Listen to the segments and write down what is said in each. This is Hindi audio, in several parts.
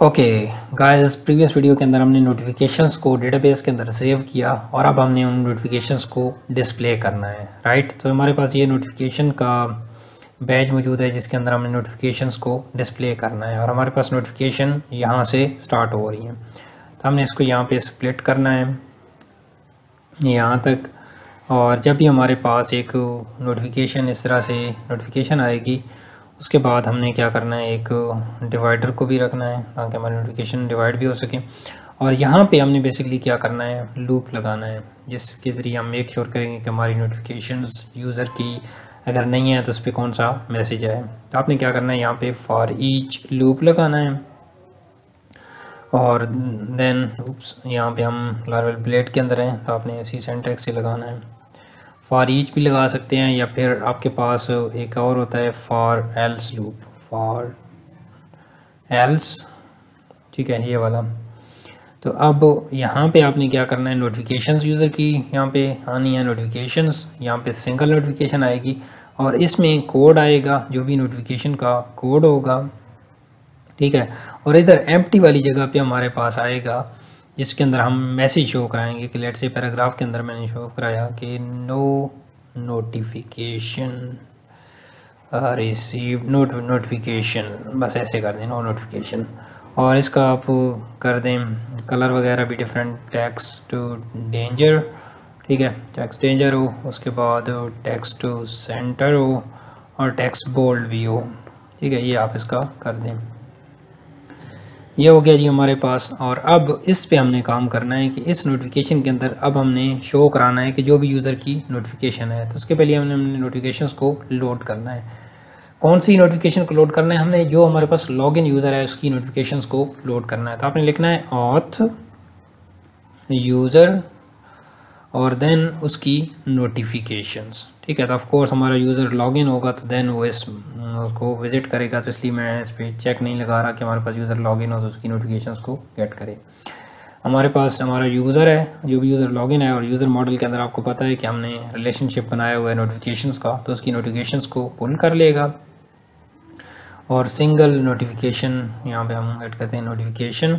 ओके गाइस, प्रीवियस वीडियो के अंदर हमने नोटिफिकेशंस को डेटाबेस के अंदर सेव किया और अब हमने उन नोटिफिकेशंस को डिस्प्ले करना है, राइट। तो हमारे पास ये नोटिफिकेशन का बैच मौजूद है जिसके अंदर हमने नोटिफिकेशंस को डिस्प्ले करना है और हमारे पास नोटिफिकेशन यहाँ से स्टार्ट हो रही है। तो हमने इसको यहाँ पे स्प्लिट करना है यहाँ तक, और जब भी हमारे पास एक नोटिफिकेशन इस तरह से नोटिफिकेशन आएगी उसके बाद हमने क्या करना है, एक डिवाइडर को भी रखना है ताकि हमारी नोटिफिकेशन डिवाइड भी हो सके। और यहाँ पे हमने बेसिकली क्या करना है, लूप लगाना है जिसके ज़रिए हम मेक श्योर करेंगे कि हमारी नोटिफिकेशंस यूज़र की अगर नहीं है तो उस पर कौन सा मैसेज है। तो आपने क्या करना है, यहाँ पे फॉर ईच लूप लगाना है और देन यहाँ पे हम लार्वल ब्लेड के अंदर हैं तो आपने इसी सिंटैक्स से लगाना है। फॉर ईच भी लगा सकते हैं या फिर आपके पास एक और होता है for else loop, for else, ठीक है, ये वाला। तो अब यहाँ पे आपने क्या करना है, नोटिफिकेशंस यूज़र की यहाँ पे आनी है, नोटिफिकेशंस यहाँ पे सिंगल नोटिफिकेशन आएगी और इसमें कोड आएगा, जो भी नोटिफिकेशन का कोड होगा, ठीक है। और इधर एम्प्टी वाली जगह पे हमारे पास आएगा जिसके अंदर हम मैसेज शो कराएंगे कि लेट से पैराग्राफ के अंदर मैंने शो कराया कि नो नोटिफिकेशन रिसीव नोटिफिकेशन, बस ऐसे कर दें, नो नोटिफिकेशन। और इसका आप कर दें कलर वगैरह भी डिफरेंट, टेक्स्ट डेंजर, ठीक है, टेक्स्ट डेंजर हो, उसके बाद टेक्स्ट सेंटर हो और टेक्स्ट बोल्ड भी हो, ठीक है, ये आप इसका कर दें। ये हो गया जी हमारे पास। और अब इस पे हमने काम करना है कि इस नोटिफिकेशन के अंदर अब हमने शो कराना है कि जो भी यूज़र की नोटिफिकेशन है, तो उसके पहले हमने नोटिफिकेशंस को लोड करना है। कौन सी नोटिफिकेशन को लोड करना है, हमने जो हमारे पास लॉगिन यूज़र है उसकी नोटिफिकेशंस को लोड करना है। तो आपने लिखना है ऑथ यूज़र और देन उसकी नोटिफिकेशंस, ठीक है। तो ऑफ कोर्स हमारा यूज़र लॉगिन होगा तो देन वो उसको विज़िट करेगा, तो इसलिए मैं इस पर चेक नहीं लगा रहा कि हमारे पास यूज़र लॉगिन हो तो उसकी नोटिफिकेशंस को गेट करे। हमारे पास हमारा यूज़र है, जो भी यूज़र लॉगिन है, और यूज़र मॉडल के अंदर आपको पता है कि हमने रिलेशनशिप बनाया हुआ है नोटिफिकेशंस का, तो उसकी नोटिफिकेशंस को पुल कर लेगा और सिंगल नोटिफिकेशन यहाँ पे हम ऐड करते हैं नोटिफिकेशन।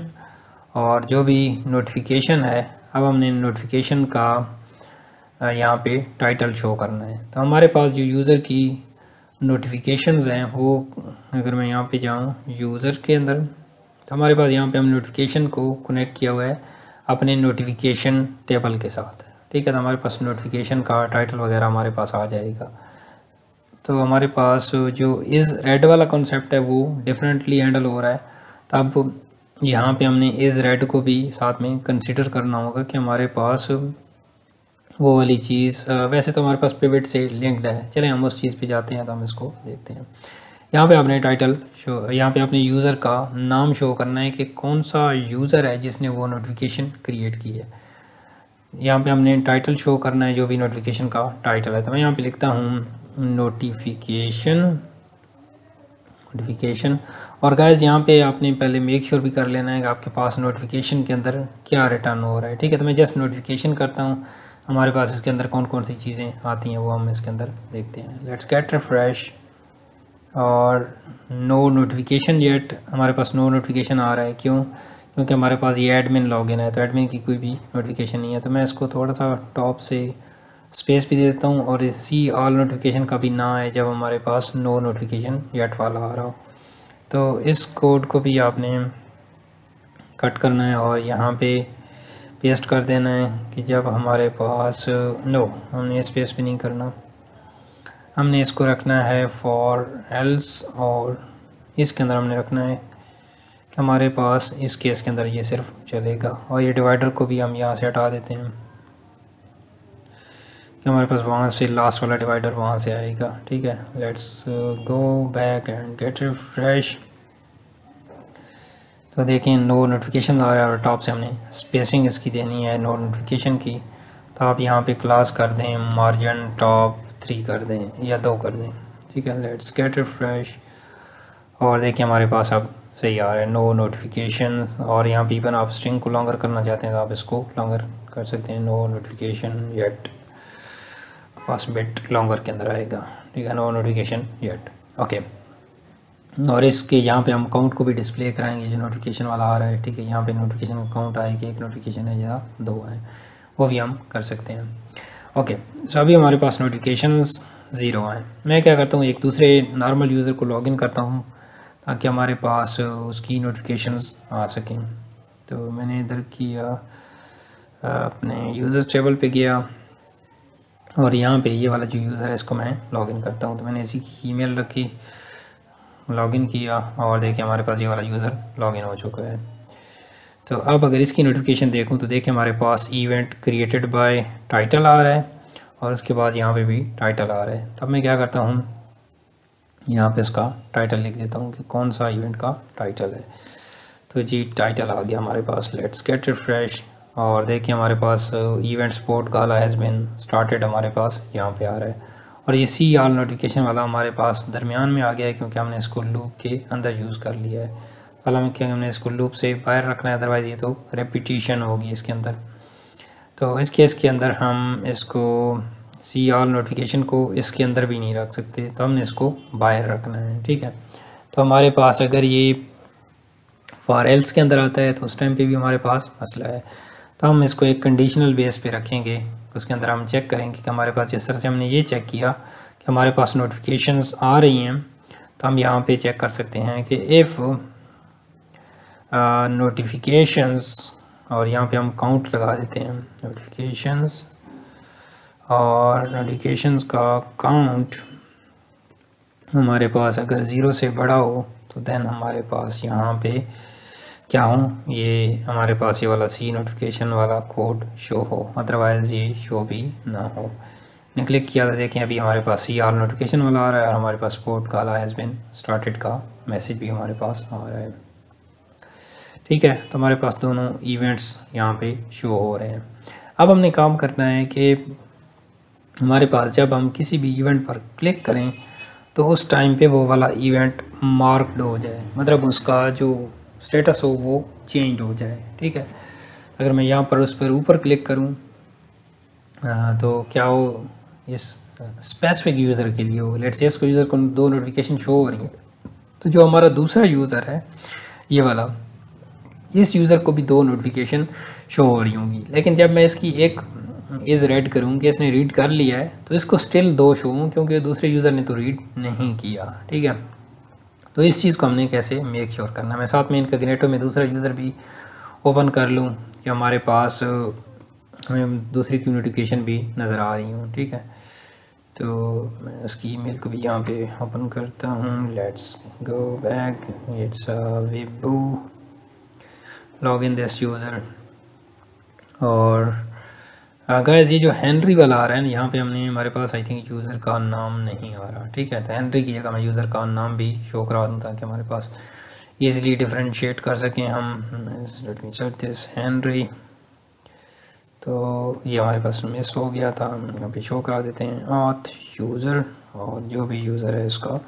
और जो भी नोटिफिकेशन है, अब हमने नोटिफिकेशन का यहाँ पे टाइटल शो करना है। तो हमारे पास जो यूज़र की नोटिफिकेशंस हैं वो, अगर मैं यहाँ पे जाऊँ यूज़र के अंदर, तो हमारे पास यहाँ पे हम नोटिफिकेशन को कनेक्ट किया हुआ है अपने नोटिफिकेशन टेबल के साथ, ठीक है। तो हमारे पास नोटिफिकेशन का टाइटल वगैरह हमारे पास आ जाएगा। तो हमारे पास जो इज़ रेड वाला कॉन्सेप्ट है वो डिफरेंटली हैंडल हो रहा है। तो अब यहाँ पे हमने इज़ रेड को भी साथ में कंसिडर करना होगा कि हमारे पास वो वाली चीज़, वैसे तो हमारे पास पिवट से लिंक्ड है, चलें हम उस चीज़ पे जाते हैं तो हम इसको देखते हैं। यहाँ पे आपने टाइटल शो, यहाँ पे आपने यूज़र का नाम शो करना है कि कौन सा यूज़र है जिसने वो नोटिफिकेशन क्रिएट की है। यहाँ पे हमने टाइटल शो करना है जो भी नोटिफिकेशन का टाइटल है। तो मैं यहाँ पे लिखता हूँ नोटिफिकेशन। और गाइस यहाँ पे आपने पहले मेक श्योर भी कर लेना है कि आपके पास नोटिफिकेशन के अंदर क्या रिटर्न हो रहा है, ठीक है। तो मैं जस्ट नोटिफिकेशन करता हूँ, हमारे पास इसके अंदर कौन कौन सी चीज़ें आती हैं वो हम इसके अंदर देखते हैं। लेट्स गेट रिफ्रेश और नो नोटिफिकेशन येट, हमारे पास नो नोटिफिकेशन आ रहा है, क्यों? क्योंकि हमारे पास ये एडमिन लॉगिन है तो एडमिन की कोई भी नोटिफिकेशन नहीं है। तो मैं इसको थोड़ा सा टॉप से स्पेस भी दे देता हूँ और इसी ऑल नोटिफिकेशन का भी ना है जब हमारे पास नो नोटिफिकेशन येट वाला आ रहा हो। तो इस कोड को भी आपने कट करना है और यहाँ पे पेस्ट कर देना है कि जब हमारे पास नो, हमने स्पेस भी नहीं करना, हमने इसको रखना है फॉर एल्स और इसके अंदर हमने रखना है कि हमारे पास इस केस के अंदर ये सिर्फ चलेगा। और ये डिवाइडर को भी हम यहाँ से हटा देते हैं कि हमारे पास वहाँ से लास्ट वाला डिवाइडर वहाँ से आएगा, ठीक है। Let's go back and get refresh. तो देखें नो नोटिफिकेशन आ रहा है और टॉप से हमने स्पेसिंग इसकी देनी है नो नोटिफिकेशन की। तो आप यहाँ पे क्लास कर दें मार्जिन टॉप 3 कर दें या 2 कर दें, ठीक है। लेट्स गेट रिफ्रेश और देखिए हमारे पास अब सही आ रहा है नो नोटिफिकेशन। और यहाँ पे इवन आप स्ट्रिंग को लॉन्गर करना चाहते हैं तो आप इसको लॉन्गर कर सकते हैं, नो नोटिफिकेशन येट, पास बिट लॉन्गर के अंदर आएगा, ठीक है, नो नोटिफिकेशन येट, ओके। और इसके यहाँ पे हम काउंट को भी डिस्प्ले कराएंगे, जो नोटिफिकेशन वाला आ रहा है, ठीक है। यहाँ पे नोटिफिकेशन का काउंट आए कि एक नोटिफिकेशन है या 2 है, वो भी हम कर सकते हैं। ओके, सो अभी हमारे पास नोटिफिकेशंस 0 हैं। मैं क्या करता हूँ, एक दूसरे नॉर्मल यूज़र को लॉगिन करता हूँ ताकि हमारे पास उसकी नोटिफिकेशंस आ सकें। तो मैंने इधर किया, अपने यूज़र टेबल पे गया और यहाँ पे ये वाला जो यूज़र है इसको मैं लॉगिन करता हूँ। तो मैंने इसी की ईमेल रखी, लॉगिन किया और देखिए हमारे पास ये वाला यूज़र लॉगिन हो चुका है। तो अब अगर इसकी नोटिफिकेशन देखूँ तो देखिए हमारे पास इवेंट क्रिएटेड बाय टाइटल आ रहा है और उसके बाद यहाँ पे भी टाइटल आ रहा है। तब मैं क्या करता हूँ, यहाँ पे इसका टाइटल लिख देता हूँ कि कौन सा इवेंट का टाइटल है। तो जी टाइटल आ गया हमारे पास, लेट्स गेट रिफ्रेश। और देखिए हमारे पास event sport gala has been started हमारे पास यहाँ पे आ रहा है। और ये सी आल नोटिफिकेशन वाला हमारे पास दरमियान में आ गया है क्योंकि हमने इसको लूप के अंदर यूज़ कर लिया है। हालांकि हमने इसको लूप से बाहर रखना है, अदरवाइज़ ये तो रेपिटेशन होगी इसके अंदर। तो इस केस के अंदर हम इसको सी आल नोटिफिकेशन को इसके अंदर भी नहीं रख सकते, तो हमने इसको बाहर रखना है, ठीक है। तो हमारे पास अगर ये फॉर एल्स के अंदर आता है तो उस टाइम पे भी हमारे पास मसला है। तो हम इसको एक कंडीशनल बेस पे रखेंगे, उसके अंदर हम चेक करेंगे कि हमारे पास, जिस तरह से हमने ये चेक किया कि हमारे पास नोटिफिकेशंस आ रही हैं, तो हम यहाँ पे चेक कर सकते हैं कि इफ़ नोटिफिकेशंस, और यहाँ पे हम काउंट लगा देते हैं नोटिफिकेशंस, और नोटिफिकेशंस का काउंट हमारे पास अगर 0 से बड़ा हो तो देन हमारे पास यहाँ पे क्या हो, ये हमारे पास ये वाला सी नोटिफिकेशन वाला कोड शो हो, अदरवाइज़ ये शो भी ना हो। मैंने क्लिक किया था, देखें अभी हमारे पास सी आर नोटिफिकेशन वाला आ रहा है और हमारे पास sport gala has been started का मैसेज भी हमारे पास आ रहा है, ठीक है। तो हमारे पास दोनों इवेंट्स यहाँ पे शो हो रहे हैं। अब हमने काम करना है कि हमारे पास जब हम किसी भी इवेंट पर क्लिक करें तो उस टाइम पे वो वाला इवेंट मार्क्ड हो जाए, मतलब उसका जो स्टेटस हो वो चेंज हो जाए, ठीक है। अगर मैं यहाँ पर उस पर ऊपर क्लिक करूँ तो क्या हो, इस स्पेसिफिक यूज़र के लिए हो, लेट्स से इसको यूज़र को 2 नोटिफिकेशन शो हो रही है, तो जो हमारा दूसरा यूज़र है ये वाला, इस यूज़र को भी 2 नोटिफिकेशन शो हो रही होंगी। लेकिन जब मैं इसकी एक इज़ रेड करूँ कि इसने रीड कर लिया है, तो इसको स्टिल 2 शो हों क्योंकि दूसरे यूज़र ने तो रीड नहीं किया, ठीक है। तो इस चीज़ को हमने कैसे मेक श्योर करना है, मैं साथ में इनकॉग्निटो में दूसरा यूज़र भी ओपन कर लूँ कि हमारे पास हमें दूसरी की नोटिफिकेशन भी नज़र आ रही हूँ, ठीक है। तो मैं उसकी ईमेल को भी यहाँ पे ओपन करता हूँ, लेट्स गो बैक, इट्स विबू लॉग इन दिस यूज़र। और गाइस ये जो हेनरी वाला आ रहा है ना, यहाँ पे हमने, हमारे पास आई थिंक यूज़र का नाम नहीं आ रहा, ठीक है। तो हेनरी की जगह मैं यूज़र का नाम भी शो करा दूँ ताकि हमारे पास ईज़िली डिफ्रेंशिएट कर सकें हम। Let me set this Henry, तो ये हमारे पास मिस हो गया था, हम यहाँ पे शो करा देते हैं ऑथ यूज़र, और जो भी यूज़र है उसका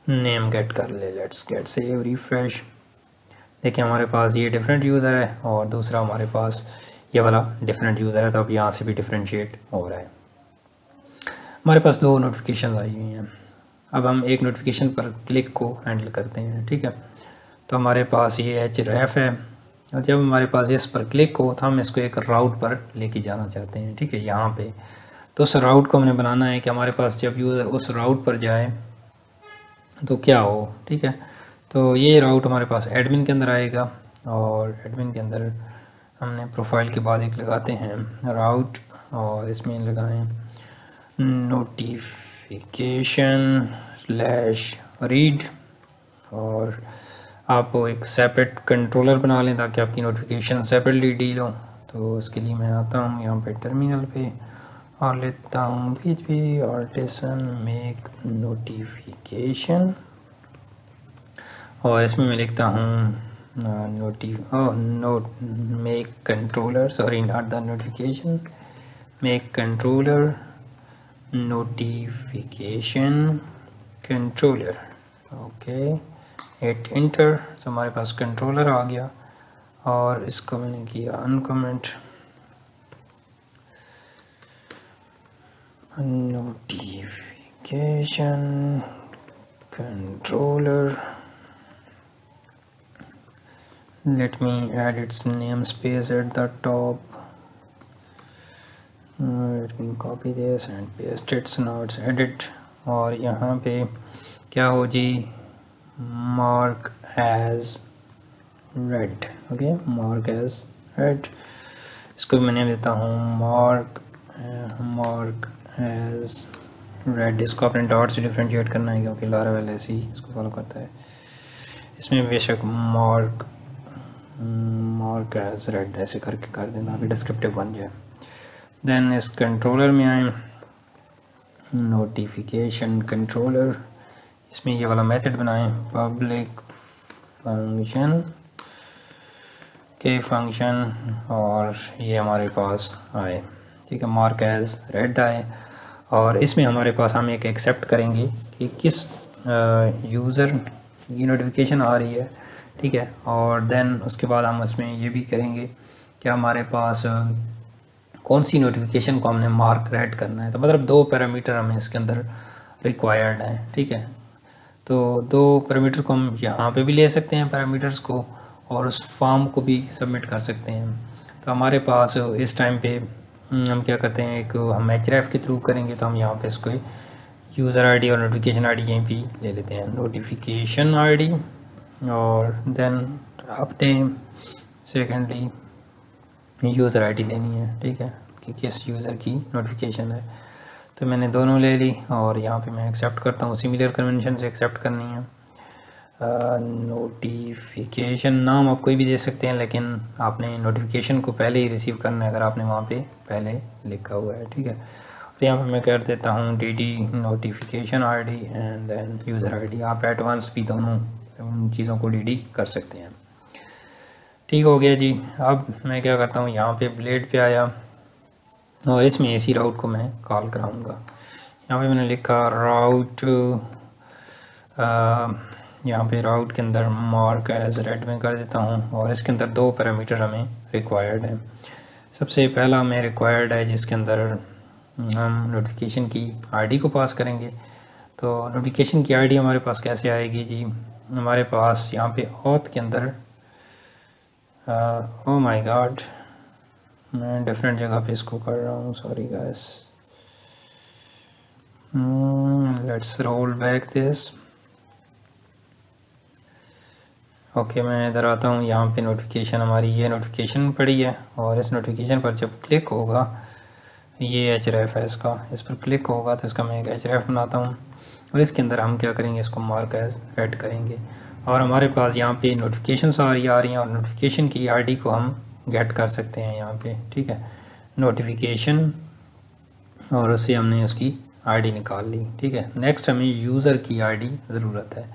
नेम गेट कर ले। लेट्स गेट सेव रिफ्रेश, देखिए हमारे पास ये डिफरेंट यूज़र है और दूसरा हमारे पास ये वाला डिफरेंट यूज़र है, तो अब यहाँ से भी डिफरेंशिएट हो रहा है। हमारे पास 2 नोटिफिकेशन आई हुई हैं। अब हम एक नोटिफिकेशन पर क्लिक को हैंडल करते हैं, ठीक है। तो हमारे पास ये href है और जब हमारे पास इस पर क्लिक हो तो हम इसको एक राउट पर लेके जाना चाहते हैं, ठीक है, यहाँ पे। तो उस राउट को हमने बनाना है कि हमारे पास जब यूज़र उस राउट पर जाए तो क्या हो, ठीक है। तो ये राउट हमारे पास एडमिन के अंदर आएगा और एडमिन के अंदर हमने प्रोफाइल के बाद एक लगाते हैं राउट, और इसमें लगाएं notification/read, और आप एक सेपरेट कंट्रोलर बना लें ताकि आपकी नोटिफिकेशन सेपरेटली डील हो। तो उसके लिए मैं आता हूँ यहाँ पे टर्मिनल पे और लेता हूँ php artisan make notification, और इसमें मैं लिखता हूँ make controller, sorry not the notification, make controller notification controller, okay, hit inter. तो हमारे पास कंट्रोलर आ गया और इसको मैंने किया uncomment, notification controller let me add its namespace at the top. Let me copy this and paste it. So now it's edit, और यहाँ पे क्या हो जी, mark as red. Okay, mark as red. इसको मैंने देता हूँ mark as red. इसको अपने डॉट से डिफ्रेंशिएट करना है क्योंकि लारावेल ऐसे ही इसको फॉलो करता है। इसमें बेशक mark as red ऐसे करके कर देना ताकि डिस्क्रिप्टिव बन जाए। देन इस कंट्रोलर में आए, नोटिफिकेशन कंट्रोलर, इसमें ये वाला मेथड बनाएं, पब्लिक फंक्शन के फंक्शन, और ये हमारे पास आए, ठीक है, मार्क एज रेड आए। और इसमें हमारे पास हम एक एक्सेप्ट करेंगे कि किस यूज़र की नोटिफिकेशन आ रही है, ठीक है। और देन उसके बाद हम उसमें ये भी करेंगे कि हमारे पास कौन सी नोटिफिकेशन को हमने मार्क रेड करना है। तो मतलब 2 पैरामीटर हमें इसके अंदर रिक्वायर्ड हैं, ठीक है। तो 2 पैरामीटर को हम यहाँ पे भी ले सकते हैं पैरामीटर्स को, और उस फॉर्म को भी सबमिट कर सकते हैं। तो हमारे पास इस टाइम पे हम क्या करते हैं, एक हम href के थ्रू करेंगे, तो हम यहाँ पे इसको यूज़र आईडी और नोटिफिकेशन आईडी यहीं पे ले लेते हैं, नोटिफिकेशन आईडी, और देन आपने सेकेंडली यूज़र आईडी लेनी है, ठीक है, कि किस यूज़र की नोटिफिकेशन है। तो मैंने दोनों ले ली और यहाँ पे मैं एक्सेप्ट करता हूँ, सिमिलर कन्वेंशन से एक्सेप्ट करनी है। नोटिफिकेशन नाम आप कोई भी दे सकते हैं, लेकिन आपने नोटिफिकेशन को पहले ही रिसीव करना है अगर आपने वहाँ पे पहले लिखा हुआ है, ठीक है। और यहाँ पे मैं कर देता हूँ dd notification ID and then user ID. आप एडवांस भी दोनों उन चीज़ों को dd कर सकते हैं। ठीक हो गया जी। अब मैं क्या करता हूँ, यहाँ पे ब्लेड पे आया और इसमें इसी राउट को मैं कॉल कराऊँगा। यहाँ पे मैंने लिखा राउट, यहाँ पे राउट के अंदर मार्क एज रेड में कर देता हूँ, और इसके अंदर 2 पैरामीटर हमें रिक्वायर्ड है। सबसे पहला हमें रिक्वायर्ड है जिसके अंदर हम नोटिफिकेशन की आईडी को पास करेंगे। तो नोटिफिकेशन की आईडी हमारे पास कैसे आएगी जी, हमारे पास यहाँ पे ऑथ के अंदर, ओ माय गॉड मैं डिफरेंट जगह पे इसको कर रहा हूँ, sorry guys, let's roll back this. Okay, मैं इधर आता हूँ, यहाँ पे नोटिफिकेशन हमारी ये नोटिफिकेशन पड़ी है, और इस नोटिफिकेशन पर जब क्लिक होगा, ये href है इसका, इस पर क्लिक होगा तो इसका मैं एक href बनाता हूँ, और इसके अंदर हम क्या करेंगे, इसको मार्क एज रेड करेंगे। और हमारे पास यहाँ पे नोटिफिकेशन आ रही हैं, और नोटिफिकेशन की आईडी को हम गेट कर सकते हैं यहाँ पे, ठीक है, नोटिफिकेशन, और उससे हमने उसकी आईडी निकाल ली, ठीक है। नेक्स्ट हमें यूज़र की आईडी ज़रूरत है,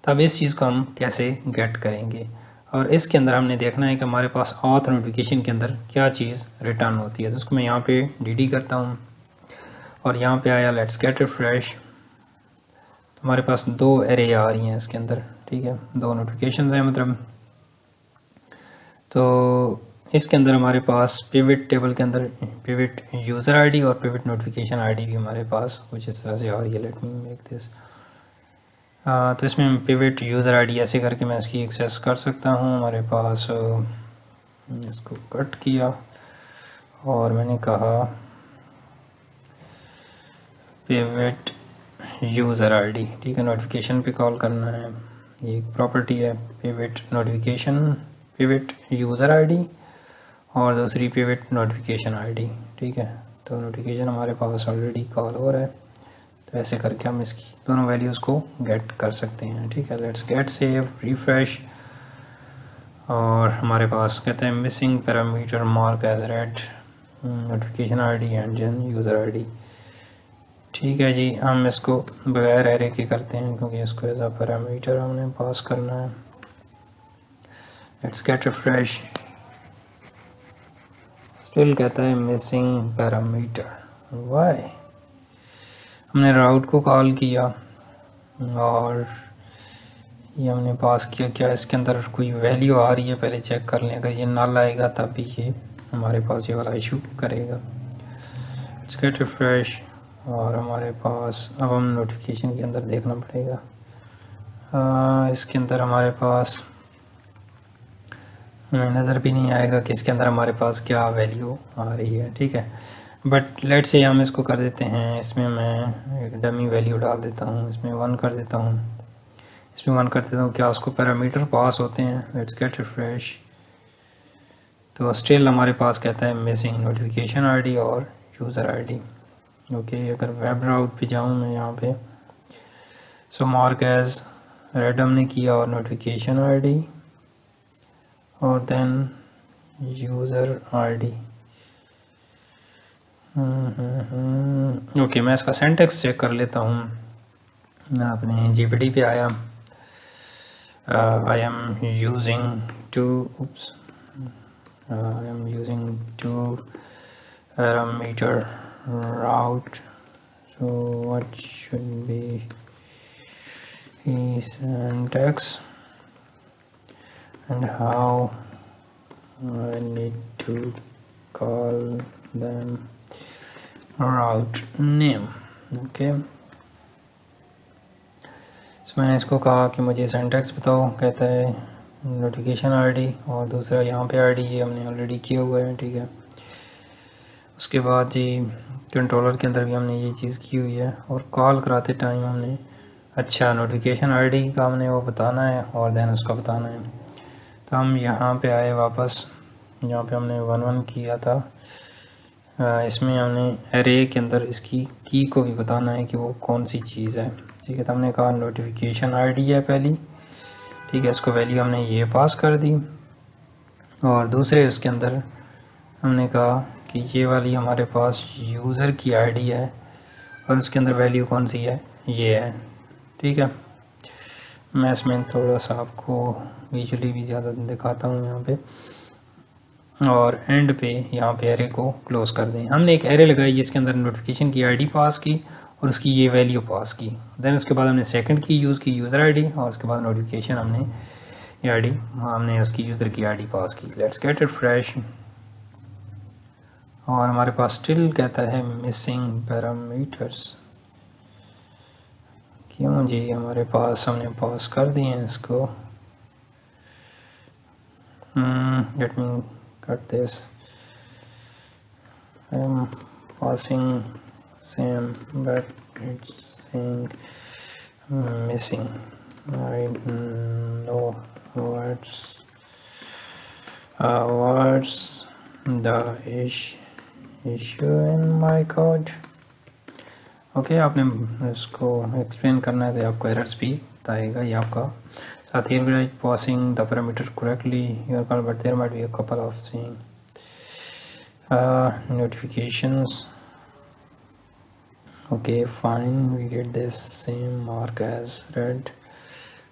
तब इस चीज़ को हम कैसे गेट करेंगे, और इसके अंदर हमने देखना है कि हमारे पास ऑथ नोटिफिकेशन के अंदर क्या चीज़ रिटर्न होती है। तो उसको मैं यहाँ पे dd करता हूँ, और यहाँ पे आया लेट्स गेट रिफ्रेश, तो हमारे पास 2 एरे आ रही हैं इसके अंदर, ठीक है, 2 नोटिफिकेशन हैं मतलब। तो इसके अंदर हमारे पास पिवट टेबल के अंदर पिवट यूज़र आईडी और पिवट नोटिफिकेशन आईडी भी हमारे पास कुछ इस तरह से आ रही है। लेट मी मेक दिस, तो इसमें पिवट यूज़र आईडी ऐसे करके मैं इसकी एक्सेस कर सकता हूँ। हमारे पास इसको कट किया और मैंने कहा पिवट यूज़र आईडी, ठीक है, नोटिफिकेशन पे कॉल करना है, ये एक प्रॉपर्टी है pivot notification, pivot user ID, और दूसरी पिवट नोटिफिकेशन आईडी, ठीक है। तो नोटिफिकेशन हमारे पास ऑलरेडी कॉल हो रहा है, तो ऐसे करके हम इसकी दोनों वैल्यूज़ को गेट कर सकते हैं, ठीक है। लेट्स गेट सेव रिफ्रेश, और हमारे पास कहते हैं missing parameter mark as red notification ID and then user ID, ठीक है जी। हम इसको बगैर एरे के करते हैं क्योंकि इसको एज अ पैरामीटर हमने पास करना है। लेट्स गेट रिफ्रेश, स्टिल कहता है मिसिंग पैरामीटर, वाई। हमने राउट को कॉल किया और ये हमने पास किया, क्या इसके अंदर कोई वैल्यू आ रही है, पहले चेक कर लें, अगर ये नल आएगा तब भी ये हमारे पास ये वाला इशू करेगा। लेट्स गेट रिफ्रेश, और हमारे पास अब हम नोटिफिकेशन के अंदर देखना पड़ेगा, इसके अंदर हमारे पास हमें नज़र भी नहीं आएगा कि इसके अंदर हमारे पास क्या वैल्यू आ रही है, ठीक है। बट लेट से हम इसको कर देते हैं, इसमें मैं एक डमी वैल्यू डाल देता हूँ, इसमें 1 कर देता हूँ, इसमें 1 कर देता हूँ। क्या उसको पैरामीटर पास होते हैं? Let's get refresh. तो स्टिल हमारे पास कहता है मिसिंग नोटिफिकेशन आईडी और यूज़र आईडी। ओके, अगर वेब ब्राउज़र पे जाऊँ मैं यहाँ पे, सो मार्क एज रेड हमने किया और नोटिफिकेशन आईडी और देन यूज़र आईडी। ओके, मैं इसका सिंटैक्स चेक कर लेता हूँ। मैं अपने जीपीटी पे आया, I am using two parameter route, so what should be the syntax and how I need to call them route name. Okay, so मैंने इसको कहा कि मुझे सिंटैक्स बताओ, कहता है नोटिफिकेशन आईडी और दूसरा यहाँ पे आईडी, ये हमने ऑलरेडी किया हुआ है, ठीक है। उसके बाद जी कंट्रोलर के अंदर भी हमने ये चीज़ की हुई है और कॉल कराते टाइम हमने अच्छा नोटिफिकेशन आईडी का हमने वो बताना है और देन उसका बताना है। तो हम यहाँ पे आए वापस, यहाँ पे हमने 1 किया था, इसमें हमने एरे के अंदर इसकी की को भी बताना है कि वो कौन सी चीज़ है, ठीक है। तो हमने कहा नोटिफिकेशन आईडी है पहली, ठीक है, इसको वैल्यू हमने ये पास कर दी और दूसरे उसके अंदर हमने कहा कि ये वाली हमारे पास यूज़र की आईडी है और उसके अंदर वैल्यू कौन सी है, ये है, ठीक है। मैं इसमें थोड़ा सा आपको विजुअली भी ज़्यादा दिखाता हूँ यहाँ पे, और एंड पे यहाँ पे एरे को क्लोज़ कर दें। हमने एक एरे लगाई जिसके अंदर नोटिफिकेशन की आईडी पास की और उसकी ये वैल्यू पास की, देन उसके बाद हमने सेकंड की यूज़ की यूज़र आईडी और उसके बाद नोटिफिकेशन हमने आईडी हमने उसकी यूज़र की आईडी पास की। लेट्स गेट इट फ्रेश और हमारे पास स्टिल कहता है मिसिंग पैरामीटर्स। क्यों जी, हमारे पास हमने पास कर दिए हैं इसको। Let me cut this, I am passing same but it's saying missing, I know what's the issue in my code. Okay, आपने इसको एक्सप्लेन करना है तो आपको एरर्स भी बताएगा ये आपका साथ ही passing the parameter correctly your call, but there might be a couple of thing notifications. Okay, fine, we get this same mark as red.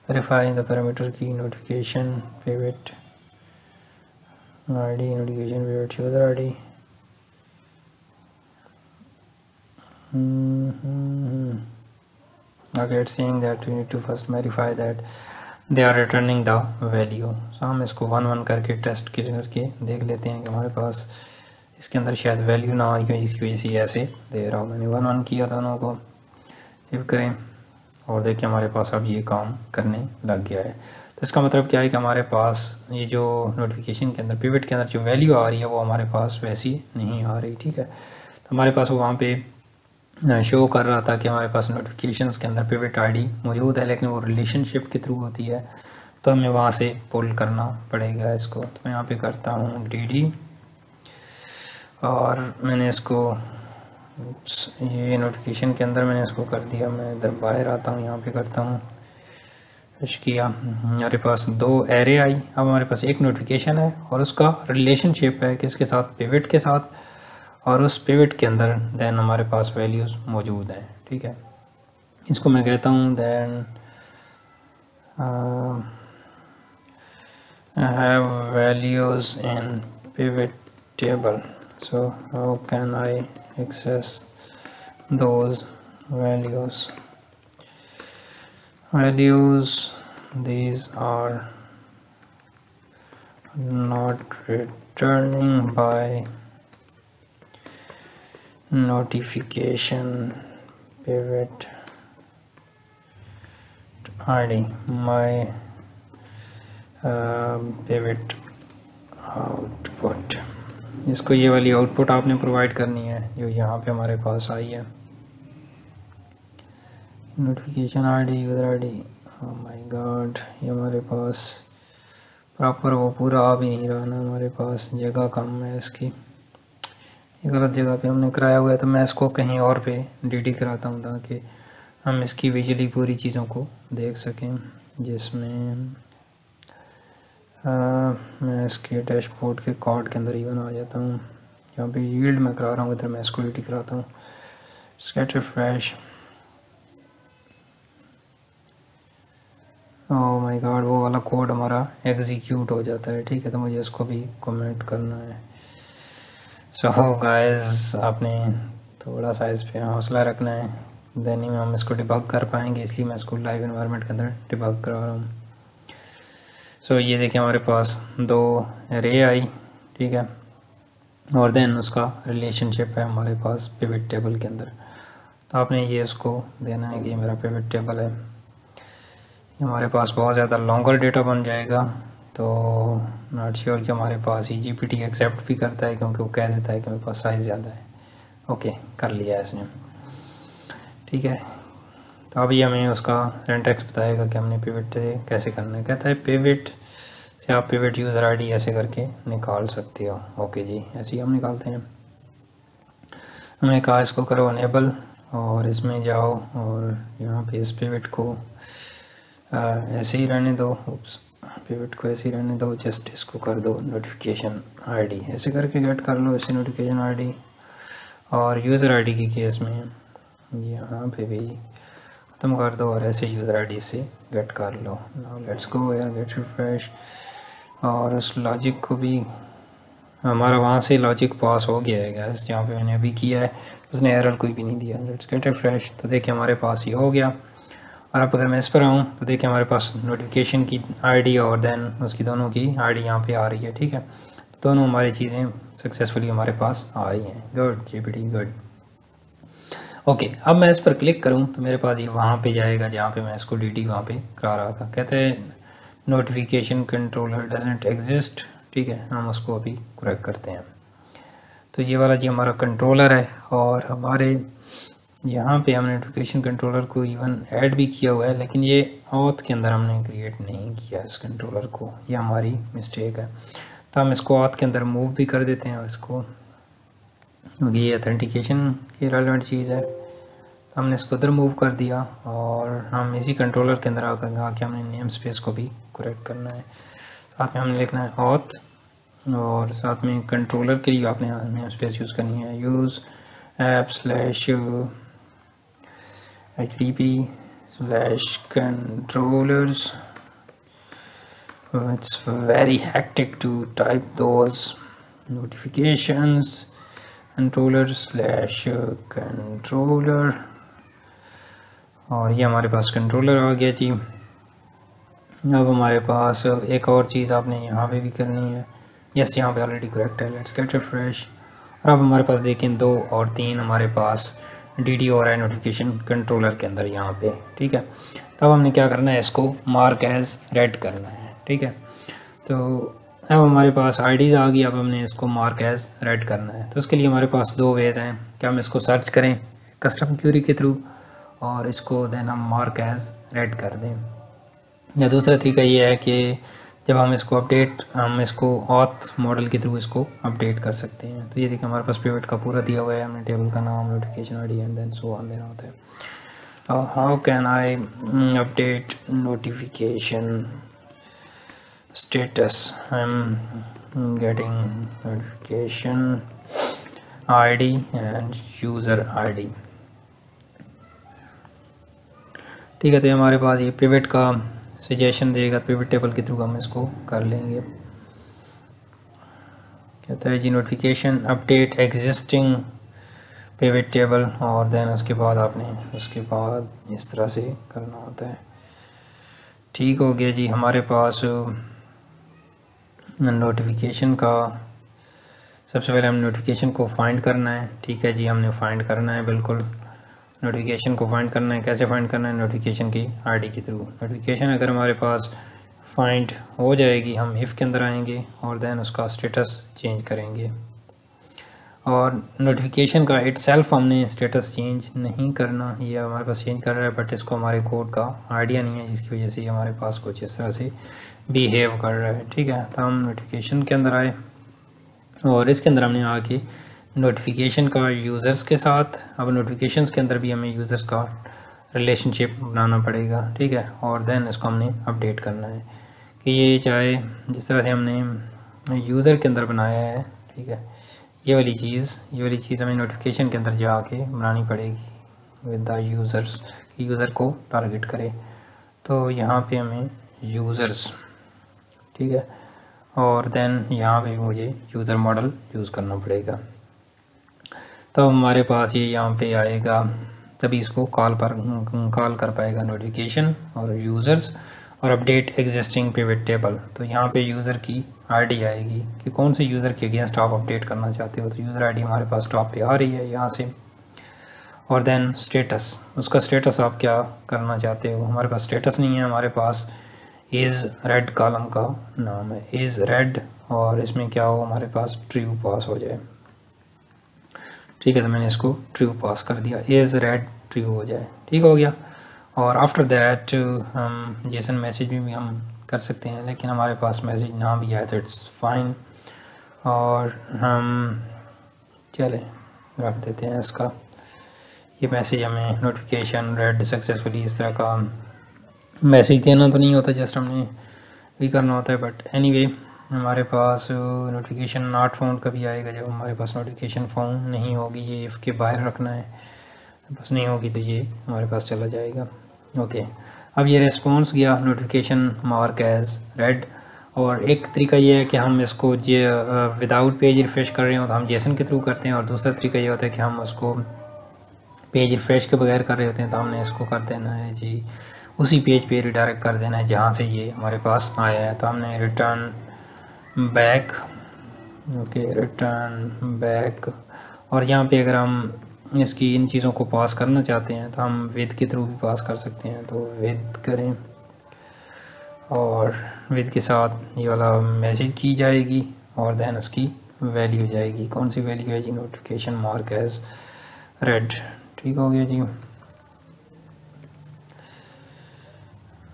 Verifying the parameter key notification pivot ID, notification pivot user ID. Okay, it's saying that we need to first verify that they are returning the value. So हम इसको 1 करके टेस्ट करके देख लेते हैं कि हमारे पास इसके अंदर शायद वैल्यू ना आ रही हो, जिसकी वजह से ऐसे दे रहा हूँ। मैंने 1 किया दोनों को, सेव करें और देखिए हमारे पास अब ये काम करने लग गया है। तो इसका मतलब क्या है कि हमारे पास ये जो नोटिफिकेशन के अंदर पिवट के अंदर जो वैल्यू आ रही है वो हमारे पास वैसी नहीं आ रही, ठीक है। तो हमारे पास वो वहाँ पे शो कर रहा था कि हमारे पास नोटिफिकेशंस के अंदर पिवट आईडी मौजूद है, लेकिन वो रिलेशनशिप के थ्रू होती है, तो हमें वहाँ से पुल करना पड़ेगा इसको। तो मैं यहाँ पे करता हूँ dd और मैंने इसको ये नोटिफिकेशन के अंदर मैंने इसको कर दिया। मैं इधर बाहर आता हूँ, यहाँ पे करता हूँ फिश किया, हमारे पास 2 एरे आई। अब हमारे पास एक नोटिफिकेशन है और उसका रिलेशनशिप है किसके साथ, पिवट के साथ, और उस पिवट के अंदर देन हमारे पास वैल्यूज़ मौजूद हैं, ठीक है। इसको मैं कहता हूँ then have values in pivot table, so how can I access those values? These are not returning by notification pivot ID. My pivot output, इसको ये वाली आउटपुट आपने प्रोवाइड करनी है जो यहाँ पे हमारे पास आई है। Notification ID, user ID, oh my God, ये हमारे पास प्रॉपर वो पूरा आ भी नहीं रहा ना, हमारे पास जगह कम है इसकी, ये गलत जगह पे हमने कराया हुआ है। तो मैं इसको कहीं और पे डीडी कराता हूँ ताकि हम इसकी विजुअली पूरी चीज़ों को देख सकें, जिसमें मैं इसके डैशबोर्ड के कार्ड के अंदर इवन आ जाता हूँ। यहाँ पे यील्ड में करा रहा हूँ, इधर मैं इसको डीडी कराता हूँ। Scatter fresh, oh my God, वो वाला कोड हमारा एग्जीक्यूट हो जाता है। ठीक है, तो मुझे इसको भी कमेंट करना है। सो गाइस, आपने थोड़ा सा इस पे हौसला रखना है, देन ही हम इसको डिबग कर पाएंगे, इसलिए मैं इसको लाइव एनवायरनमेंट के अंदर डिबग करा रहा हूँ। सो ये देखिए हमारे पास 2 एरे आई, ठीक है, और देन उसका रिलेशनशिप है हमारे पास पिवट टेबल के अंदर। तो आपने ये इसको देना है कि मेरा पिवट टेबल है, हमारे पास बहुत ज़्यादा लॉन्गर डेटा बन जाएगा, तो नॉट श्योर कि हमारे पास ही GPT एक्सेप्ट भी करता है, क्योंकि वो कह देता है कि मेरे पास साइज़ ज़्यादा है। ओके, कर लिया है इसने, ठीक है। तो अभी हमें उसका सिंटैक्स बताएगा कि हमने पिवट से कैसे करना है। कहता है पिवट से आप पिवट यूज़र आईडी ऐसे करके निकाल सकते हो। ओके जी, ऐसे ही हम निकालते हैं। हमने कहा इसको करो अनेबल, और इसमें जाओ और यहाँ पे इस पिवट को ऐसे ही रहने दो, पिवट को ऐसे ही रहने दो, जस्ट इसको कर दो नोटिफिकेशन आईडी, ऐसे करके गेट कर लो इसे नोटिफिकेशन आईडी। और यूज़र आईडी की केस में यहाँ पे भी ख़त्म कर दो और ऐसे यूज़र आईडी से गेट कर लो। नाउ लेट्स गो यार, गेट रिफ्रेश, और उस लॉजिक को भी हमारा वहाँ से लॉजिक पास हो गया है गैस, जहाँ पे मैंने अभी किया है उसने एरर कोई भी नहीं दिया। लेट्स गेट रिफ्रेश, तो देखिए हमारे पास ये हो गया। और अब अगर मैं इस पर आऊँ तो देखिए हमारे पास नोटिफिकेशन की आईडी और देन उसकी दोनों की आईडी यहाँ पे आ रही है, ठीक है। तो दोनों हमारी चीज़ें सक्सेसफुली हमारे पास आ रही हैं। Good GPT, good. ओके, अब मैं इस पर क्लिक करूँ तो मेरे पास ये वहाँ पे जाएगा जहाँ पे मैं इसको DT वहाँ पे करा रहा था। कहते हैं नोटिफिकेशन कंट्रोलर डजंट एग्जिस्ट, ठीक है, हम उसको अभी करेक्ट करते हैं। तो ये वाला जी हमारा कंट्रोलर है, और हमारे यहाँ पे हमने नोटिफिकेशन कंट्रोलर को इवन ऐड भी किया हुआ है, लेकिन ये ऑथ के अंदर हमने क्रिएट नहीं किया इस कंट्रोलर को, ये हमारी मिस्टेक है। तो हम इसको ऑथ के अंदर मूव भी कर देते हैं, और इसको, क्योंकि ये ऑथेंटिकेशन की रेलेवेंट चीज़ है, तो हमने इसको उधर मूव कर दिया। और हम इसी कंट्रोलर के अंदर आके हमने नेम स्पेस को भी करेक्ट करना है। साथ में हमने लिखना है ऑथ, और साथ में कंट्रोलर के लिए आपने नेम स्पेस यूज़ करनी है, use app/http/controllers। It's very hectic to type those notifications, controller/controller, और ये हमारे पास कंट्रोलर आ गया जी। अब हमारे पास एक और चीज़ आपने यहाँ पे भी करनी है। यस, यहाँ पे ऑलरेडी करेक्ट है। लेट्स गेट रिफ्रेश, और अब हमारे पास देखें 2 और 3 हमारे पास DD और है नोटिफिकेशन कंट्रोलर के अंदर यहाँ पे, ठीक है। तब हमने क्या करना है, इसको मार्क एज रेड करना है, ठीक है। तो अब हमारे पास आईडीज़ आ गई, अब हमने इसको मार्क एज रेड करना है। तो उसके लिए हमारे पास 2 वेज़ हैं कि हम इसको सर्च करें कस्टम क्यूरी के थ्रू, और इसको देन हम मार्क एज रेड कर दें, या दूसरा तरीका ये है कि जब हम इसको ऑथ मॉडल के थ्रू इसको अपडेट कर सकते हैं। तो ये देखिए हमारे पास पिवट का पूरा दिया हुआ है, हमने टेबल का नाम, notification ID and then so on देना होता है। How can I update notification status, I am getting notification ID and user ID, ठीक है। तो हमारे पास ये पिवट का सजेशन देगा, पिवट टेबल के थ्रू हम इसको कर लेंगे। कहता है जी notification update existing pivot table, और देन उसके बाद इस तरह से करना होता है। ठीक हो गया जी, हमारे पास नोटिफिकेशन का, सबसे पहले हम नोटिफिकेशन को फाइंड करना है, ठीक है जी, हमने फाइंड करना है, बिल्कुल नोटिफिकेशन को फाइंड करना है। कैसे फाइंड करना है, नोटिफिकेशन की आईडी के थ्रू। नोटिफिकेशन अगर हमारे पास फाइंड हो जाएगी, हम इफ़ के अंदर आएंगे और देन उसका स्टेटस चेंज करेंगे। और नोटिफिकेशन का इटसेल्फ हमने स्टेटस चेंज नहीं करना, ये हमारे पास चेंज कर रहा है, बट इसको हमारे कोड का आइडिया नहीं है, जिसकी वजह से हमारे पास कुछ इस तरह से बिहेव कर रहा है। ठीक है, तो हम नोटिफिकेशन के अंदर आए और इसके अंदर हमने आके नोटिफिकेशन का यूज़र्स के साथ, अब नोटिफिकेशंस के अंदर भी हमें यूज़र्स का रिलेशनशिप बनाना पड़ेगा। ठीक है, और देन इसको हमने अपडेट करना है कि ये चाहे जिस तरह से हमने यूज़र के अंदर बनाया है, ठीक है, ये वाली चीज़ हमें नोटिफिकेशन के अंदर जाके बनानी पड़ेगी विद द यूज़र्स, कि यूज़र को टारगेट करे। तो यहाँ पे हमें यूज़र्स, ठीक है, और देन यहाँ पे मुझे यूज़र मॉडल यूज़ करना पड़ेगा। तो हमारे पास ये यहाँ पे आएगा, तभी इसको कॉल कर पाएगा नोटिफिकेशन और यूज़र्स और अपडेट एग्जिस्टिंग पिवट टेबल। तो यहाँ पे यूज़र की आईडी आएगी कि कौन से यूज़र के अगेंस्ट आप अपडेट करना चाहते हो। तो यूज़र आईडी हमारे पास टॉप पे आ रही है यहाँ से। और देन स्टेटस, उसका स्टेटस आप क्या करना चाहते हो। हमारे पास स्टेटस नहीं है, हमारे पास इज़ रेड कॉलम का नाम है, इज़ रेड, और इसमें क्या हो, हमारे पास ट्रू पास हो जाए। ठीक है, तो मैंने इसको ट्रू पास कर दिया, इज़ रेड ट्रू हो जाए। ठीक हो गया। और आफ्टर दैट हम जेसन मैसेज में भी हम कर सकते हैं, लेकिन हमारे पास मैसेज ना भी आए तो इट्स फाइन। और हम चले रख देते हैं इसका, ये मैसेज हमें नोटिफिकेशन रेड सक्सेसफुली इस तरह का मैसेज देना तो नहीं होता, जस्ट हमने भी करना होता है। बट एनीवे हमारे पास नोटिफिकेशन नॉट फाउंड कभी आएगा जब हमारे पास नोटिफिकेशन फाउंड नहीं होगी, ये इफ़ के बाहर रखना है, बस नहीं होगी तो ये हमारे पास चला जाएगा। ओके, अब ये रिस्पॉन्स गया नोटिफिकेशन मार्क एज रेड। और एक तरीका ये है कि हम इसको विदाउट पेज रिफ्रेश कर रहे हो तो हम जेसन के थ्रू करते हैं, और दूसरा तरीका ये होता है कि हम उसको पेज रिफ्रेश के बगैर कर रहे होते हैं तो हमने इसको कर देना है जी, उसी पेज पे रिडायरेक्ट कर देना है जहाँ से ये हमारे पास आया है। तो हमने return back, okay, return back, और यहाँ पे अगर हम इसकी इन चीज़ों को पास करना चाहते हैं तो हम विद के थ्रू भी पास कर सकते हैं। तो विद करें और विद के साथ ये वाला मैसेज की जाएगी और देन उसकी वैल्यू जाएगी। कौन सी वैल्यू है जी, नोटिफिकेशन मार्क एज रेड। ठीक हो गया जी।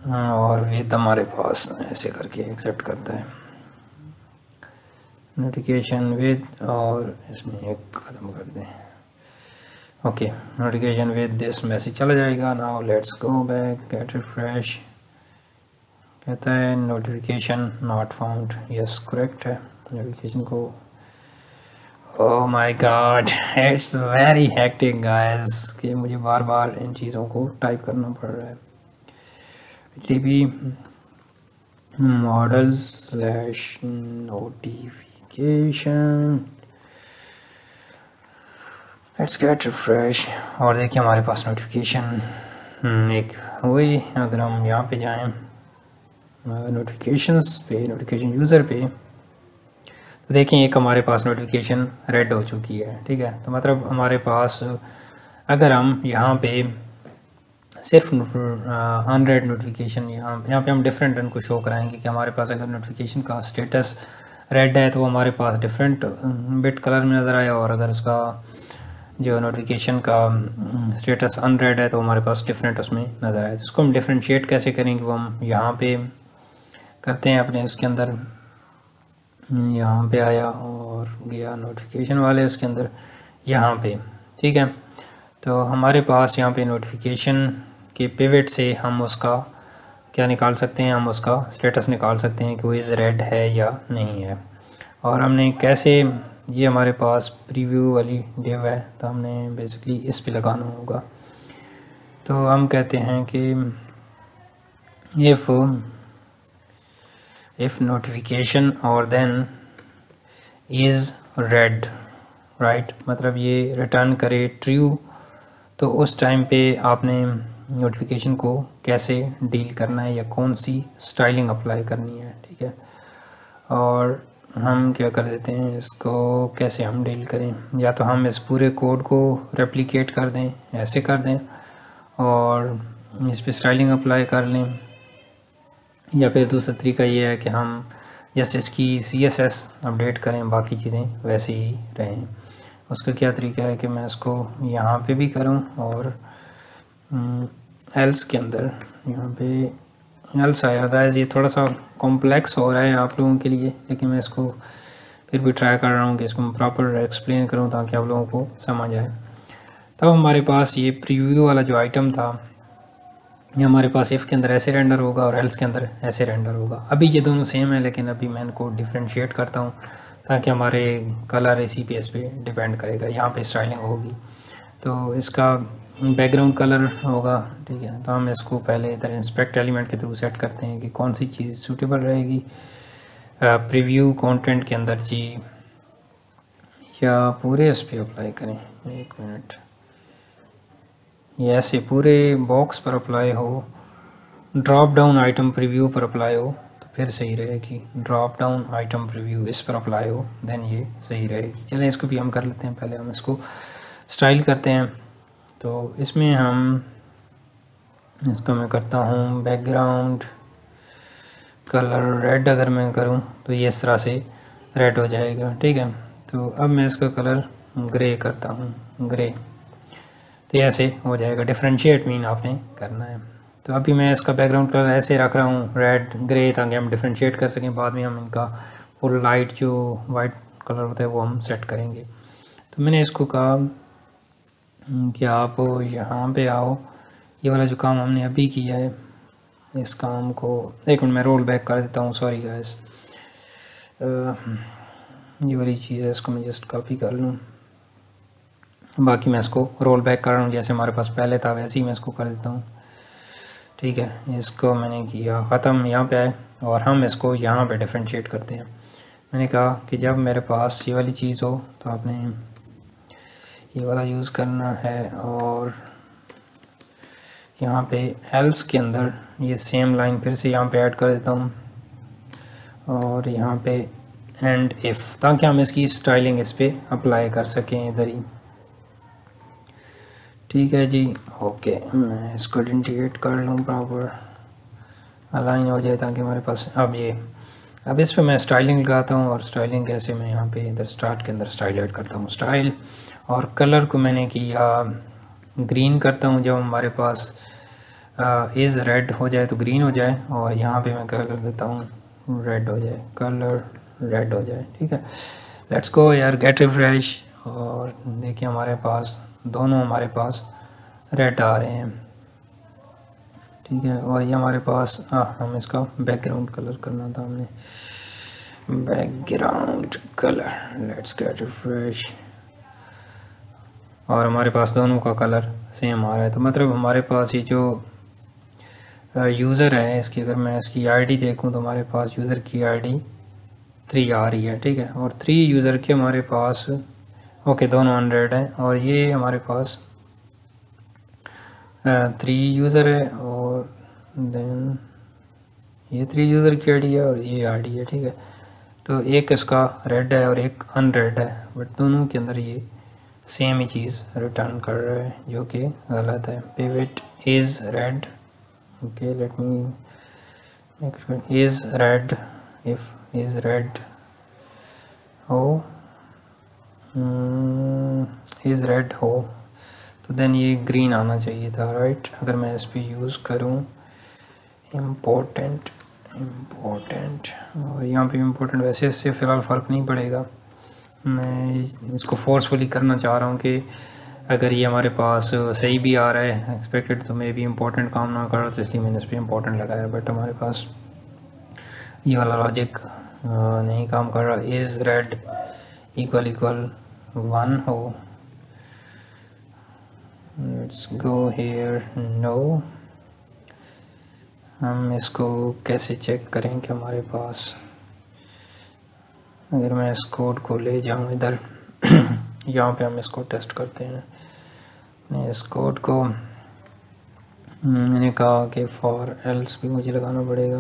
और विद हमारे पास ऐसे करके एक्सेप्ट करता है नोटिफिकेशन विद, और इसमें एक ख़त्म कर दें। Okay, notification with this message चला जाएगा। Now let's go back, get refresh, कहता है notification not found, yes correct है नोटिफिकेशन को। Oh my god, it's very hectic guys कि मुझे बार बार इन चीज़ों को टाइप करना पड़ रहा है। TP models slash notification, let's get refresh, और देखिए हमारे पास नोटिफिकेशन एक हुई। अगर हम यहाँ पे जाएं नोटिफिकेशंस पे, नोटिफिकेशन यूज़र पे, तो देखें एक हमारे पास नोटिफिकेशन रेड हो चुकी है। ठीक है, तो मतलब हमारे पास अगर हम यहाँ पे सिर्फ अनरेड नोटिफिकेशन, यहाँ पे हम डिफरेंट इनको शो कराएंगे कि हमारे पास अगर नोटिफिकेशन का स्टेटस रेड है तो वो हमारे पास डिफरेंट बिट कलर में नज़र आए, और अगर उसका जो नोटिफिकेशन का स्टेटस अनरेड है तो हमारे पास डिफरेंट उसमें नज़र आए। तो उसको हम डिफरेंशिएट कैसे करेंगे, वो हम यहाँ पे करते हैं अपने उसके अंदर। यहाँ पे आया और गया नोटिफिकेशन वाले उसके अंदर यहाँ पे। ठीक है, तो हमारे पास यहाँ पे नोटिफिकेशन के पिवट से हम उसका क्या निकाल सकते हैं, हम उसका स्टेटस निकाल सकते हैं कि वो इज़ रेड है या नहीं है। और हमने कैसे, ये हमारे पास प्रीव्यू वाली डिव है तो हमने बेसिकली इस पे लगाना होगा। तो हम कहते हैं कि इफ़ नोटिफिकेशन और देन इज़ रेड, राइट, मतलब ये रिटर्न करे ट्रू, तो उस टाइम पे आपने नोटिफिकेशन को कैसे डील करना है या कौन सी स्टाइलिंग अप्लाई करनी है। ठीक है, और हम क्या कर देते हैं, इसको कैसे हम डील करें, या तो हम इस पूरे कोड को रेप्लिकेट कर दें, ऐसे कर दें और इस पे स्टाइलिंग अप्लाई कर लें, या फिर दूसरा तरीका ये है कि हम जैसे इसकी CSS अपडेट करें, बाकी चीज़ें वैसे ही रहें। उसका क्या तरीका है कि मैं इसको यहाँ पे भी करूँ और एल्स के अंदर यहाँ पे एल्स आया गाइस। ये थोड़ा सा कॉम्प्लेक्स हो रहा है आप लोगों के लिए, लेकिन मैं इसको फिर भी ट्राई कर रहा हूँ कि इसको मैं प्रॉपर एक्सप्लेन करूँ ताकि आप लोगों को समझ आए। तब हमारे पास ये प्रीव्यू वाला जो आइटम था, ये हमारे पास इफ़ के अंदर ऐसे रेंडर होगा और एल्स के अंदर ऐसे रेंडर होगा। अभी ये दोनों सेम है, लेकिन अभी मैं इनको डिफ्रेंशिएट करता हूँ ताकि हमारे कलर इसी बेस पे डिपेंड करेगा। यहाँ पे स्टाइलिंग होगी तो इसका बैकग्राउंड कलर होगा, ठीक है। तो हम इसको पहले इधर इंस्पेक्ट एलिमेंट के थ्रू सेट करते हैं कि कौन सी चीज़ सूटेबल रहेगी प्रीव्यू कंटेंट के अंदर जी, या पूरे इस पर अप्लाई करें। एक मिनट, ये ऐसे पूरे बॉक्स पर अप्लाई हो, ड्रॉप डाउन आइटम प्रीव्यू पर अप्लाई हो तो फिर सही रहेगी। ड्रॉप डाउन आइटम प्रीव्यू इस पर अप्लाई हो देन ये सही रहेगी। चलें इसको भी हम कर लेते हैं। पहले हम इसको स्टाइल करते हैं। तो इसमें हम इसको मैं करता हूँ बैकग्राउंड कलर रेड। अगर मैं करूँ तो ये इस तरह से रेड हो जाएगा, ठीक है। तो अब मैं इसका कलर ग्रे करता हूँ, ग्रे, तो ऐसे हो जाएगा। डिफरेंशिएट मीन आपने करना है। तो अभी मैं इसका बैकग्राउंड कलर ऐसे रख रहा हूँ रेड ग्रे, ताकि हम डिफरेंशिएट कर सकें। बाद में हम इनका फुल लाइट जो वाइट कलर होता है वो हम सेट करेंगे। तो मैंने इसको कहा कि आप यहाँ पे आओ, ये वाला जो काम हमने अभी किया है इस काम को, एक मिनट मैं रोल बैक कर देता हूँ, सॉरी गाइस। ये वाली चीज़ है, इसको मैं जस्ट कॉपी कर लूँ। बाकी मैं इसको रोल बैक कर रहा हूँ, जैसे हमारे पास पहले था वैसे ही मैं इसको कर देता हूँ, ठीक है। इसको मैंने किया ख़त्म, यहाँ पे आए और हम इसको यहाँ पे डिफरेंशिएट करते हैं। मैंने कहा कि जब मेरे पास ये वाली चीज़ हो तो आपने ये वाला यूज़ करना है, और यहाँ पे एल्स के अंदर ये सेम लाइन फिर से यहाँ पे ऐड कर देता हूँ, और यहाँ पे एंड इफ़, ताकि हम इसकी स्टाइलिंग इस पर अप्लाई कर सकें इधर ही, ठीक है जी। ओके, मैं इसको इंटीग्रेट कर लूँ, प्रॉपर अलाइन हो जाए ताकि हमारे पास अब इस पे मैं स्टाइलिंग लगाता हूँ। और स्टाइलिंग कैसे, मैं यहाँ पे इधर स्टार्ट के अंदर स्टाइल ऐड करता हूँ, स्टाइल, और कलर को मैंने किया ग्रीन करता हूँ। जब हमारे पास इज़ रेड हो जाए तो ग्रीन हो जाए, और यहाँ पे मैं कलर कर देता हूँ रेड हो जाए, कलर रेड हो जाए, ठीक है। लेट्स गो यार, गेट रिफ्रेश, और देखिए हमारे पास दोनों हमारे पास रेड आ रहे हैं, ठीक है। और ये हमारे पास हम इसका बैकग्राउंड कलर करना था हमने, background colour, let's get refresh, और हमारे पास दोनों का कलर सेम आ रहा है। तो मतलब हमारे पास ये जो यूज़र है इसकी, अगर मैं इसकी आईडी देखूं तो हमारे पास यूज़र की आईडी 3 आ रही है, ठीक है। और 3 यूज़र के हमारे पास ओके दोनों 100 हैं, और ये हमारे पास 3 यूज़र है, और देन ये 3 यूज़र की आईडी है और ये आईडी है, ठीक है। तो एक इसका रेड है और एक अनरेड है, बट दोनों के अंदर ये सेम ही चीज़ रिटर्न कर रहा है, जो कि गलत है। Pivot is red, okay, let me make it is red, if is red हो इज़ रेड हो तो देन ये ग्रीन आना चाहिए था, राइट। अगर मैं इस पर यूज़ करूँ इम्पोर्टेंट, और यहाँ पे इम्पोर्टेंट, वैसे इससे फ़िलहाल फ़र्क नहीं पड़ेगा। मैं इसको फोर्सफुली करना चाह रहा हूँ कि अगर ये हमारे पास सही भी आ रहा है एक्सपेक्टेड, तो मे भी इम्पोर्टेंट काम ना कर रहा, तो इसलिए मैंने इस पर इम्पोर्टेंट लगाया। बट हमारे पास ये वाला लॉजिक नहीं काम कर रहा। इज़ रेड इक्वल 1 हो, लेट्स गो हेयर, नो। हम इसको कैसे चेक करें कि हमारे पास, अगर मैं इस कोड को ले जाऊँ इधर यहाँ पे हम इसको टेस्ट करते हैं। इस कोड को मैंने कहा कि फॉर एल्स भी मुझे लगाना पड़ेगा,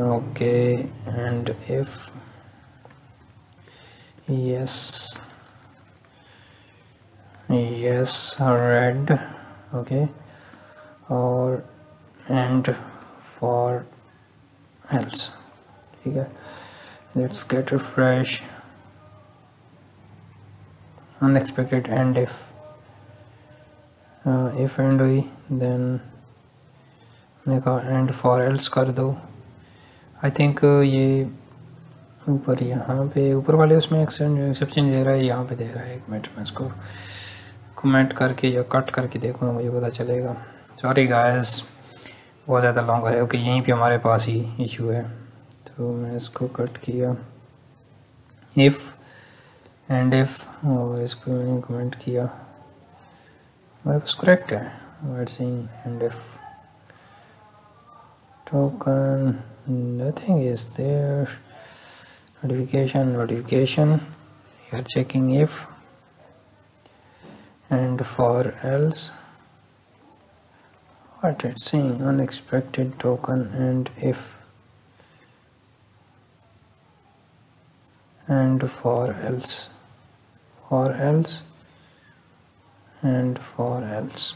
okay, and if yes red, okay, और एंड for else, ठीक है। Let's get refresh, unexpected and if and हुई, then मैंने कहा एंड फॉर एल्स कर दो। आई थिंक ये ऊपर यहाँ पे ऊपर वाले उसमें एक्सेप्शन दे रहा है, यहाँ पे दे रहा है। एक मिनट में इसको कमेंट करके या कट करके देखूँगा, मुझे पता चलेगा। सॉरी गाइस, बहुत ज़्यादा लॉन्ग है। ओके, यहीं पे हमारे पास ही इशू है, तो मैं इसको कट किया इफ़ एंड इफ़, और इसको मैंने कमेंट किया, हमारे पास करेक्ट है। Word saying and if token, nothing is there. Notification, you are checking if and for else. What it's saying, unexpected token and if and for else and for else.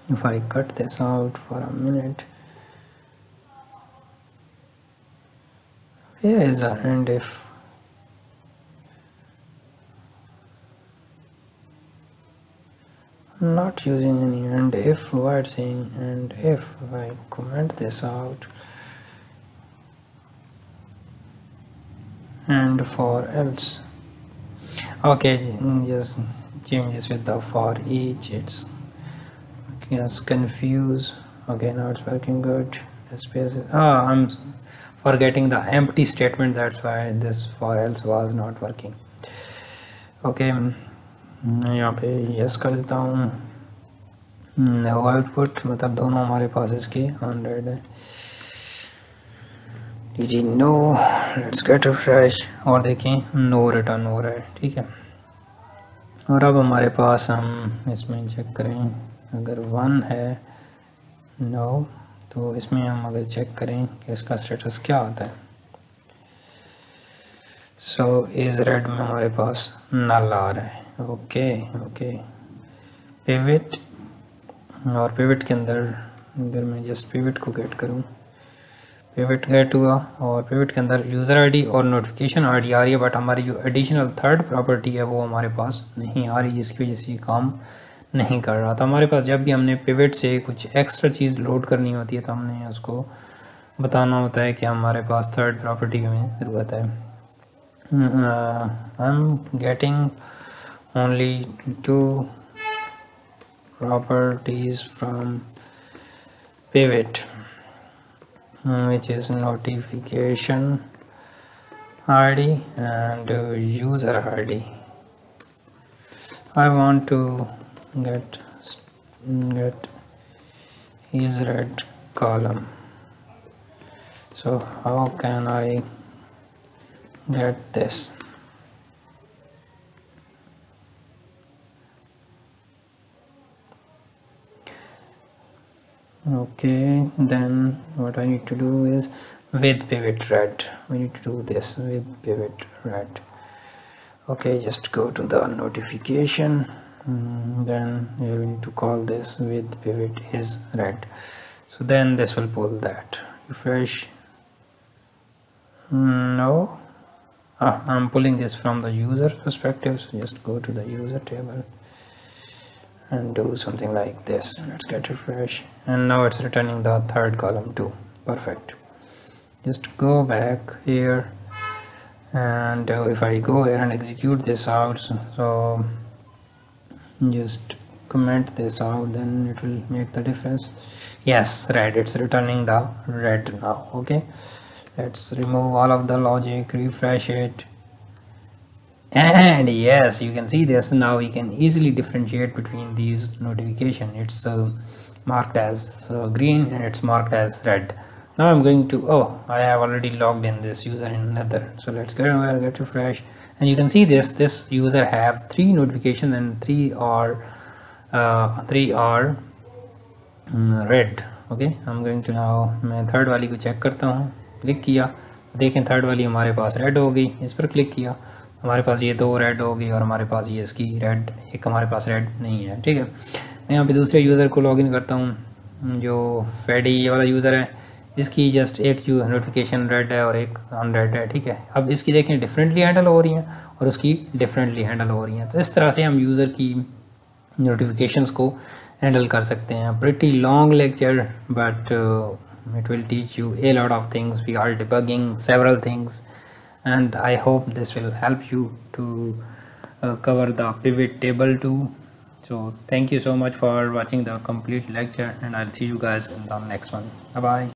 If I cut this out for a minute, where is the and if? I'm not using any and if word saying and if. I comment this out, and for else. Okay, just change this with the for each. It's yes, confuse. Okay, now it's working good. The spaces. I'm forgetting the empty statement, that's why this for else was not working. Okay, यहाँ पे yes कर देता हूँ। no output, मतलब दोनों हमारे पास इसके 100 है। जी नो, लेट्स गेट रिफ्रेश, और देखें नो रिटर्न हो रहा है, ठीक है। और अब हमारे पास, हम इसमें चेक करें, अगर 1 है नो, तो इसमें हम अगर चेक करें कि इसका स्टेटस क्या आता है। सो इज़ रेड में हमारे पास नल आ रहा है। ओके, पिवट, और पिवट के अंदर अगर मैं जस्ट पिवट को गेट करूं, पिवट गेट हुआ, और पिवट के अंदर यूज़र आईडी और नोटिफिकेशन आईडी आ रही है, बट हमारी जो एडिशनल थर्ड प्रॉपर्टी है वो हमारे पास नहीं आ रही, जिसकी वजह से ये काम नहीं कर रहा था। हमारे पास जब भी हमने पिवट से कुछ एक्स्ट्रा चीज़ लोड करनी होती है, तो हमने उसको बताना होता है कि हमारे पास थर्ड प्रॉपर्टी की ज़रूरत है। आई am getting only 2 properties from pivot, which is notification ID and user ID. I want to get is red column. So how can I get this? Okay, then what I need to do is with pivot red, we need to do this with pivot red. Okay, just go to the notification, then here we need to call this with pivot is red. So then this will pull that. Refresh. No, I'm pulling this from the user perspective, so just go to the user table and do something like this. Let's get refresh, and now it's returning the third column too. Perfect. Just go back here, and if I go here and execute this out, so just comment this out, then it will make the difference. Yes, red, it's returning the red now. Okay, let's remove all of the logic, refresh it, and yes, you can see this now. We can easily differentiate between these notification. It's marked as green and it's marked as red. Now I'm going to, I have already logged in this user in Nether, so let's get refresh, and you can see this user have 3 notifications and 3 are red. Okay, I'm going to now, मैं थर्ड वाली को चेक करता हूँ, क्लिक किया, देखें थर्ड वाली हमारे पास रेड हो गई। इस पर क्लिक किया, हमारे पास ये 2 रेड हो गई, और हमारे पास ये इसकी रेड, एक हमारे पास रेड नहीं है। ठीक है, मैं यहाँ पे दूसरे यूज़र को लॉगिन करता हूँ, जो फेडी वाला यूज़र है इसकी जस्ट एक जो नोटिफिकेशन रेड है और एक अनरेड है, ठीक है। अब इसकी देखें डिफरेंटली हैंडल हो रही हैं और उसकी डिफरेंटली हैंडल हो रही हैं। तो इस तरह से हम यूज़र की नोटिफिकेशंस को हैंडल कर सकते हैं। Pretty long lecture but it will teach you a lot of things. We are debugging several things and I hope this will help you to cover the pivot table too. So thank you so much for watching the complete lecture and I'll see you guys in the next one. Bye bye.